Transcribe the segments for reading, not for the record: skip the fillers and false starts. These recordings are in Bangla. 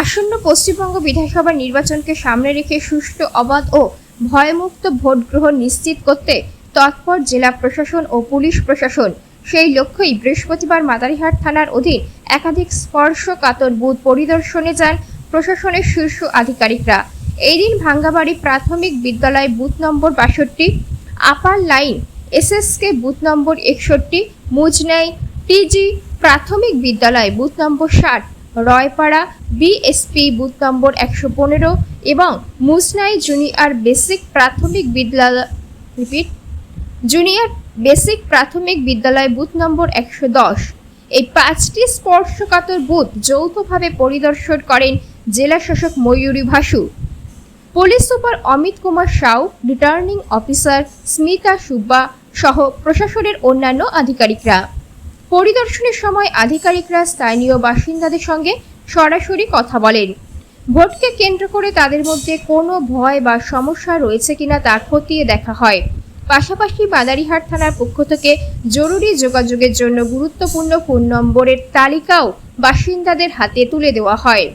আসন্ন পশ্চিমবঙ্গ বিধানসভা নির্বাচনকে সামনে রেখে সুষ্ঠু, অবাধ ও ভয়মুক্ত ভোট গ্রহণ নিশ্চিত করতে তৎপর জেলা প্রশাসন ও পুলিশ প্রশাসন। সেই লক্ষ্যেই বৃহস্পতিবার মাদারিহাট থানার অধীন একাধিক স্পর্শকাতর বুথ পরিদর্শনে যান প্রশাসনের শীর্ষ আধিকারিকরা। এই দিন ভাঙ্গাবাড়ি প্রাথমিক বিদ্যালয় booth number 62, upper line SSK booth number 61, Mujnai TG প্রাথমিক বিদ্যালয় booth number 60, Roypara BSP booth number 115 এবং মুসনাই জুনিয়র বেসিক প্রাথমিক বিদ্যালয় বুথ নম্বর 110। এই 5টি স্পর্শকাতর বুথ যৌথভাবে পরিদর্শন করেন জেলা শাসক Mayuri Vasu, police super Amit Kumar Sau, returning officer Smita Subba সহ প্রশাসনের অন্যান্য আধিকারিকরা। পরিদর্শনের সময় আধিকারিকরা স্থানীয় বাসিন্দাদের সঙ্গে সরাসরি কথা বলেন। ভোটকে কেন্দ্র করে তাদের মধ্যে কোনো ভয় বা সমস্যা রয়েছে কিনা তা খতিয়ে দেখা হয়। পাশাপাশি মাদারিহাট থানার পক্ষ থেকে জরুরি যোগাযোগের জন্য গুরুত্বপূর্ণ ফোন নম্বরের তালিকাও বাসিন্দাদের হাতে তুলে দেওয়া হয়।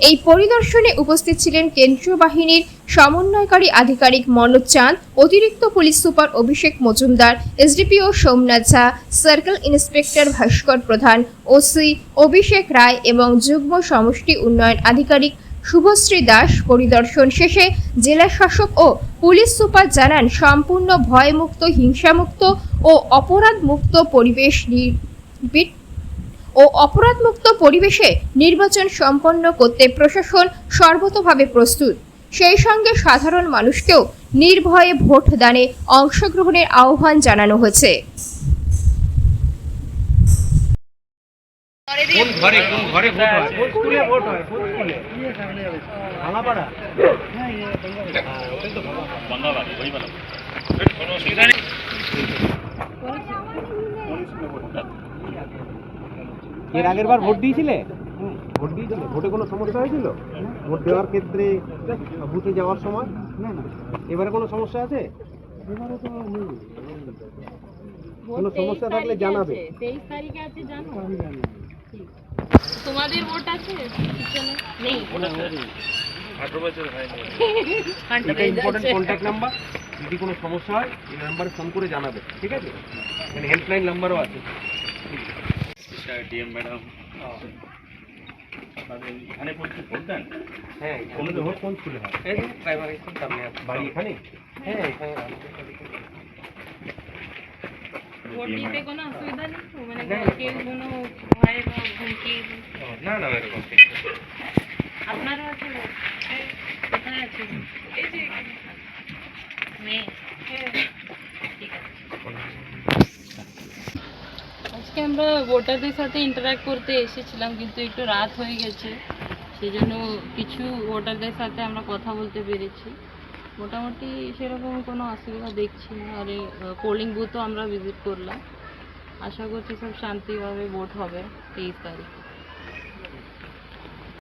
এই পরিদর্শনে উপস্থিত ছিলেন কেন্দ্রীয় বাহিনীর সমন্বয়কারী আধিকারিক মনোজ চাঁদ, অতিরিক্ত পুলিশ সুপার অভিষেক মজুমদার, এসডিপিও সোমনাথ ঝা, সার্কেল ইন্সপেক্টর ভাস্কর প্রধান, ওসি অভিষেক রায় এবং যুগ্ম সমষ্টি উন্নয়ন আধিকারিক শুভশ্রী দাস। পরিদর্শন শেষে জেলা শাসক ও পুলিশ সুপার জানান, সম্পূর্ণ ভয়মুক্ত, হিংসামুক্ত ও অপরাধমুক্ত পরিবেশে নির্বাচন সম্পন্ন করতে প্রশাসন সর্বতোভাবে প্রস্তুত। সেই সঙ্গে সাধারণ মানুষকেও নির্ভয়ে ভোট দানে অংশগ্রহণের আহ্বান জানানো হয়েছে। এর আগের বার ভোট দিয়েছিলে? ভোটে কোনো সমস্যা হয়েছিল? ভোট দেওয়ার ক্ষেত্রে বুথে যাওয়ার সময়? না, এবারে কোনো সমস্যা আছে? এবারে তো কোনো সমস্যা থাকলে জানাবে। 23 তারিখে আছে, জানো? তোমাদের ভোট আছে? নেই। 18 বছর হয়নি। এটা ইম্পর্টেন্ট কন্ট্যাক্ট নাম্বার। যদি কোনো সমস্যা হয় এই নাম্বারে ফোন করে জানাবে, ঠিক আছে? এখানে হেল্পলাইন নাম্বারও আছে। ডিএম ম্যাডাম এখানে পড়তে ভোট দেন? হ্যাঁ, এখানে ভোট কোন স্কুলে হয়? এই প্রাইমারি স্কুল সামনে আছে। বাড়ি এখানে? হ্যাঁ, এখানে। ভোট দিতে কোনো অসুবিধা নেই তো? মানে কেউ কোনো ভয় বা হুমকি? না না, এরকম আপনারও আছে ভোট? কোথায় আছে? এই যে মেয়ে। ঠিক আছে। আজকে আমরা ভোটারদের সাথে ইন্টারঅ্যাক্ট করতে এসেছিলাম, কিন্তু একটু রাত হয়ে গেছে, সেই জন্য কিছু ভোটারদের সাথে আমরা কথা বলতে পেরেছি। মোটামুটি সেরকম কোনো অসুবিধা দেখছি না। আর পোলিং বুথও আমরা ভিজিট করলাম। আশা করছি সব শান্তিভাবে ভোট হবে 23 তারিখ।